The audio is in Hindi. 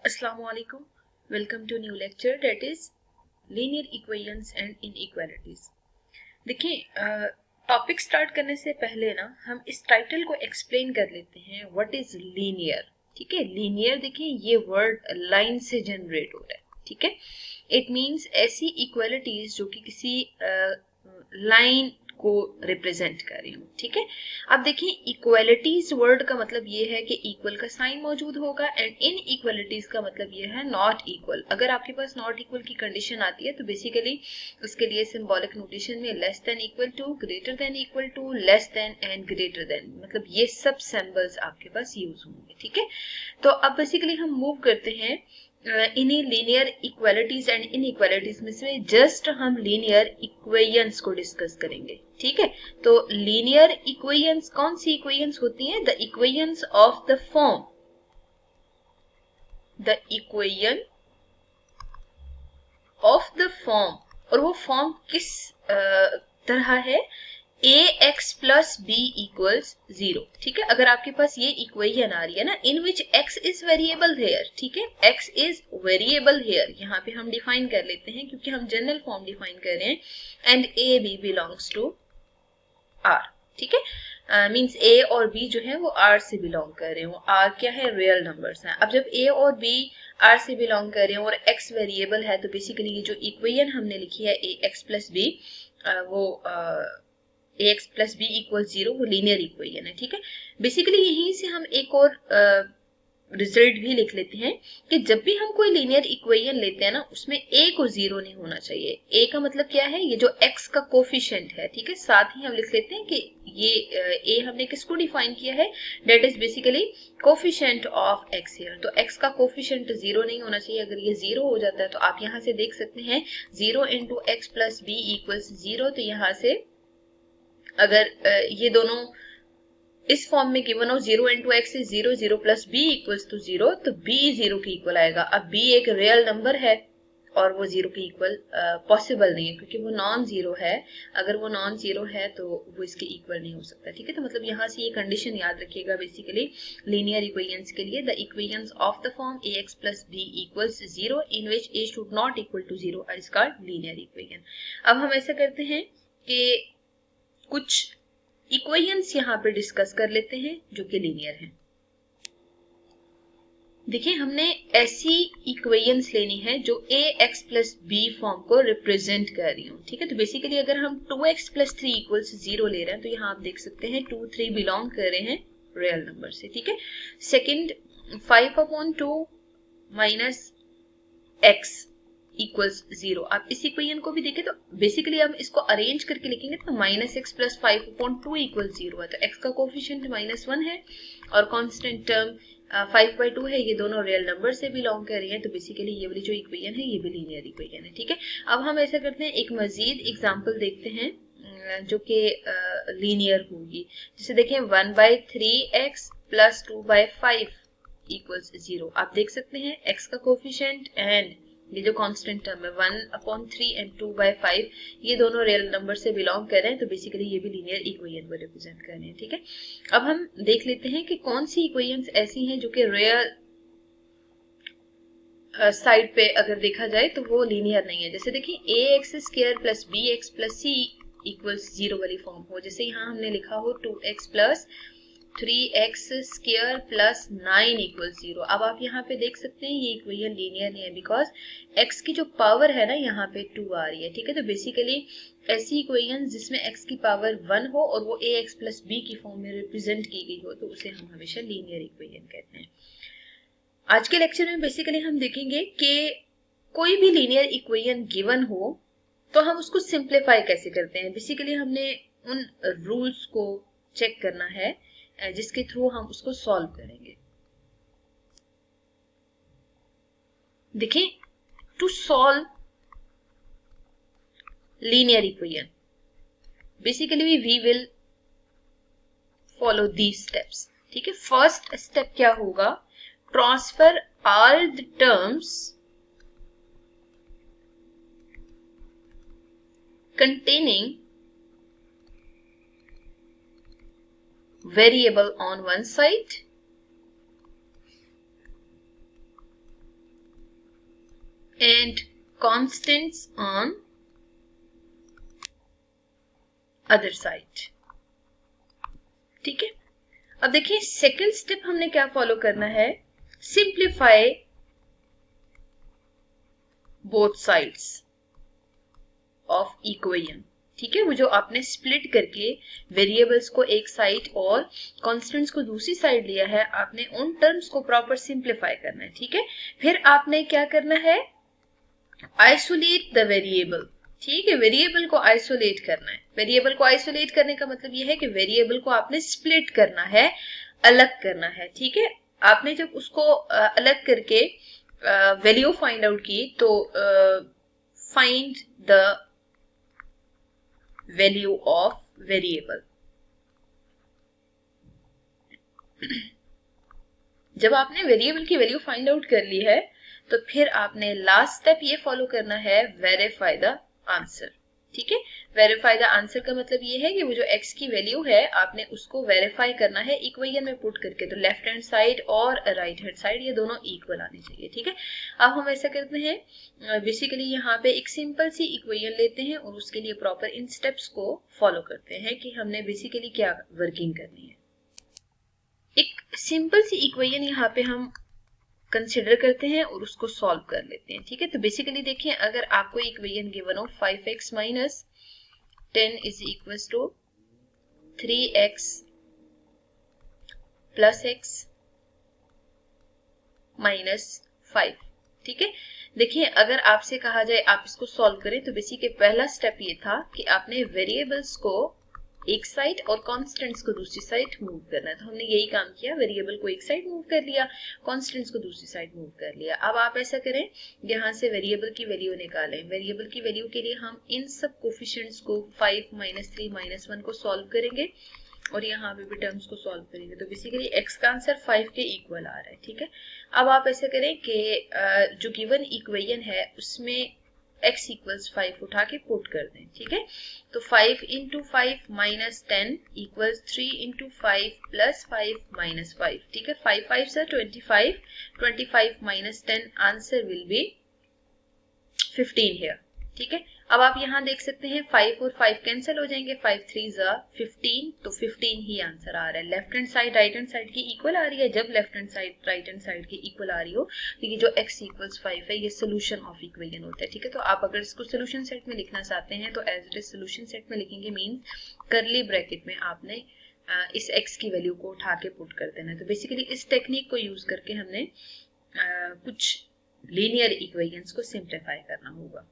Assalamu alaikum. Welcome to new lecture that is linear equations and inequalities. देखिए टॉपिक स्टार्ट करने से पहले ना हम इस टाइटल को एक्सप्लेन कर लेते हैं व्हाट इज लीनियर. ठीक है, लीनियर देखिए ये वर्ड लाइन से जनरेट हो रहा है. ठीक है, इट मीन्स ऐसी इक्वालिटीज जो कि किसी लाइन को रिप्रेजेंट कर रही हूँ. ठीक है, अब देखिए इक्वालिटीज वर्ड का मतलब ये है कि इक्वल का साइन मौजूद होगा एंड इन इक्वालिटीज का मतलब ये है नॉट इक्वल. अगर आपके पास नॉट इक्वल की कंडीशन आती है तो बेसिकली उसके लिए सिंबॉलिक नोटेशन में less than equal to, greater than equal to, less than and greater than, मतलब ये सब सिंबल्स आपके पास यूज होंगे. ठीक है, तो अब बेसिकली हम मूव करते हैं इन्हीं लीनियर इक्वालिटीज एंड इनइक्वालिटीज में से जस्ट हम लीनियर इक्वेशंस को डिस्कस करेंगे. ठीक है, तो लीनियर इक्वेशंस कौन सी इक्वेशंस होती हैं? The equations of the form, the equation of the form. और वो फॉर्म किस तरह है? ax plus b equals 0. ठीक है, अगर आपके पास ये इक्वेशन आ रही है ना इन विच x इज वेरिएबल हेयर. ठीक है, x इज वेरिएबल हेयर यहाँ पे हम डिफाइन कर लेते हैं क्योंकि हम जनरल फॉर्म डिफाइन कर रहे हैं. And a b belongs to r. ठीक है, मीन्स a और b जो है वो r से बिलोंग कर रहे हो. r क्या है? रियल नंबर्स हैं. अब जब a और b r से बिलोंग कर रहे हो और x वेरिएबल है तो बेसिकली ये जो इक्वेशन हमने लिखी है ax प्लस b वो ax प्लस बी इक्वल 0 वो लीनियर इक्वेशन है. ठीक है, बेसिकली यहीं से हम एक और रिजल्ट भी लिख लेते हैं कि जब भी हम कोई लीनियर इक्वेशन लेते हैं ना उसमें a को 0 नहीं होना चाहिए. a का मतलब क्या है? ये जो x का कोफिशिएंट है. ठीक है, साथ ही हम लिख लेते हैं कि ये a हमने किसको डिफाइन किया है? That is basically coefficient of x here. तो x का कोफिशिएंट 0 नहीं होना चाहिए. अगर ये 0 हो जाता है तो आप यहाँ से देख सकते हैं 0 into x plus b equals 0. तो यहाँ से अगर ये दोनों इस फॉर्म में गिवन हो 0 into x is 0, 0 plus b equals to 0, तो b 0 के इक्वल आएगा. अब b एक रियल नंबर है और वो 0 के इक्वल पॉसिबल नहीं है क्योंकि वो नॉन जीरो है. अगर वो नॉन जीरो है तो वो इसके इक्वल नहीं हो सकता. ठीक है, तो मतलब यहाँ से ये कंडीशन याद रखिएगा बेसिकली लीनियर इक्वेशंस के लिए. The equations of the form ax plus b equals 0 in which a should not equal to 0 are called linear equation. अब हम ऐसा करते हैं कि कुछ इक्वेशंस यहाँ पे डिस्कस कर लेते हैं जो कि लीनियर हैं. देखिए हमने ऐसी इक्वेशंस लेनी है जो ax प्लस b फॉर्म को रिप्रेजेंट कर रही हूँ. ठीक है, तो बेसिकली अगर हम 2x प्लस 3 इक्वल्स 0 ले रहे हैं तो यहाँ आप देख सकते हैं 2 3 बिलोंग कर रहे हैं रियल नंबर से. ठीक है, सेकेंड 5/2 माइनस x इक्वल्स 0. आप इस इक्वेशन को भी देखें तो बेसिकली हम इसको अरेंज करके लिखेंगे तो माइनस एक्स प्लस 5/2 इक्वल 0 है. तो x का कोफिशिएंट -1 है और कांस्टेंट टर्म 5/2 है. ये दोनों रियल नंबर से बिलोंग कर रही है. तो बेसिकली ये वाली जो इक्वेशन है ये भी लीनियर इक्वेशन है. ठीक है, अब हम ऐसा करते हैं एक मजीद एग्जाम्पल देखते हैं जो कि लीनियर होगी. जैसे देखें 1/3x प्लस 2/5 इक्वल्स 0. आप देख सकते हैं x का कोफिशिएंट एंड ये जो कांस्टेंट टर्म है 1/3 एंड 2/5 ये दोनों रियल नंबर से बिलोंग कर रहे हैं. तो बेसिकली ये भी लीनियर इक्वेशन को रिप्रेजेंट कर रहे हैं. ठीक है, अब हम देख लेते हैं कि कौन सी इक्वेशंस ऐसी हैं जो कि रियल साइड पे अगर देखा जाए तो वो लीनियर नहीं है. जैसे देखिए ax square plus bx plus c equals 0 वाली फॉर्म हो. जैसे यहाँ हमने लिखा हो 2x plus 3x square plus 9 equal 0. अब आप यहाँ पे देख सकते हैं ये इक्वेशन लीनियर नहीं है बिकॉज x की जो पावर है ना यहाँ पे 2 आ रही है. ठीक है, तो बेसिकली ऐसी इक्वेशन जिसमें x की पावर 1 हो और वो ax प्लस b की फॉर्म में रिप्रेजेंट की गई हो तो उसे हम हमेशा लीनियर इक्वेशन कहते हैं. आज के लेक्चर में बेसिकली हम देखेंगे कि कोई भी लीनियर इक्वेशन गिवन हो तो हम उसको सिंप्लीफाई कैसे करते हैं. बेसिकली हमने उन रूल्स को चेक करना है जिसके थ्रू हम उसको सॉल्व करेंगे. देखिए to solve linear equation basically we will follow these steps. ठीक है, फर्स्ट स्टेप क्या होगा? Transfer all the terms containing variable on one side and constants on other side। ठीक है, अब देखिए सेकंड स्टेप हमने क्या फॉलो करना है, simplify both sides of equation. ठीक है, वो जो आपने स्प्लिट करके वेरिएबल्स को एक साइड और कॉन्स्टेंट्स को दूसरी साइड लिया है, आपने उन टर्म्स को प्रॉपर सिंप्लीफाई करना है। ठीक है, फिर आपने क्या करना है, आइसोलेट द वेरिएबल। ठीक है, वेरिएबल को आइसोलेट करना है। वेरिएबल को आइसोलेट करने का मतलब यह है कि वेरिएबल को आपने स्प्लिट करना है, अलग करना है। ठीक है, आपने जब उसको अलग करके वैल्यू फाइंड आउट की तो find the value of variable. जब आपने वेरिएबल की वैल्यू फाइंड आउट कर ली है तो फिर आपने लास्ट स्टेप ये फॉलो करना है, वेरीफाई द आंसर। ठीक है, वेरीफाई द आंसर का मतलब ये है कि वो जो x की वैल्यू है आपने उसको वेरीफाई करना है इक्वेशन में पुट करके। तो लेफ्ट हैंड साइड और राइट हैंड साइड ये दोनों इक्वल आनी चाहिए। ठीक है, अब हम ऐसा करते हैं, बेसिकली यहाँ पे एक सिंपल सी इक्वेशन लेते हैं और उसके लिए प्रॉपर इन स्टेप्स को फॉलो करते हैं कि हमने बेसिकली क्या वर्किंग करनी है। एक सिंपल सी इक्वेशन यहाँ पे हम कंसिडर करते हैं और उसको सॉल्व कर लेते हैं। ठीक है, तो बेसिकली देखिए, अगर आपको इक्वेशन गिवन हो 5x minus 10 is equal to 3x plus x minus 5। ठीक है, देखिए अगर आपसे कहा जाए आप इसको सॉल्व करें तो बेसिकली पहला स्टेप ये था कि आपने वेरिएबल्स को एक साइड और कांस्टेंट्स को दूसरी साइड मूव करना है। तो हमने यही काम किया, वेरिएबल को एक साइड मूव कर लिया, कांस्टेंट्स को दूसरी साइड मूव कर लिया। अब आप ऐसा करें, यहाँ से वेरिएबल की वैल्यू निकालें। वेरिएबल की वैल्यू के लिए हम इन सब कोफिशिएंट्स को 5 माइनस 3 माइनस 1 को सॉल्व करेंगे और यहाँ पे भी टर्म्स को सॉल्व करेंगे। तो बेसिकली x का आंसर 5 के इक्वल आ रहा है। ठीक है, अब आप ऐसा करें कि जो गिवन इक्वेशन है उसमें x इक्वल्स 5 उठा के पुट कर दें। ठीक है, तो 5 into 5 minus 10 equals 3 into 5 plus 5 minus 5। ठीक है, 5 5 से 25, 25 minus 10 answer will be 15 here. ठीक है, अब आप यहाँ देख सकते हैं 5 और 5 कैंसिल हो जाएंगे, 5 3 जा 15, तो 15 ही आंसर आ रहा है। Left hand side right hand side की इक्वल आ रही है। जब left hand side right hand side की इक्वल आ रही हो तो ये जो x इक्वल्स 5 है ये सोल्यूशन ऑफ इक्वेशन होता है। ठीक है, तो आप अगर इसको सोल्यूशन सेट में लिखना चाहते हैं तो as it is solution set में लिखेंगे, मीन्स करली ब्रैकेट में आपने इस x की वैल्यू को उठा के पुट कर देना है। तो बेसिकली इस टेक्निक को यूज करके हमने कुछ लीनियर इक्वेशंस को सिंप्लीफाई करना होगा।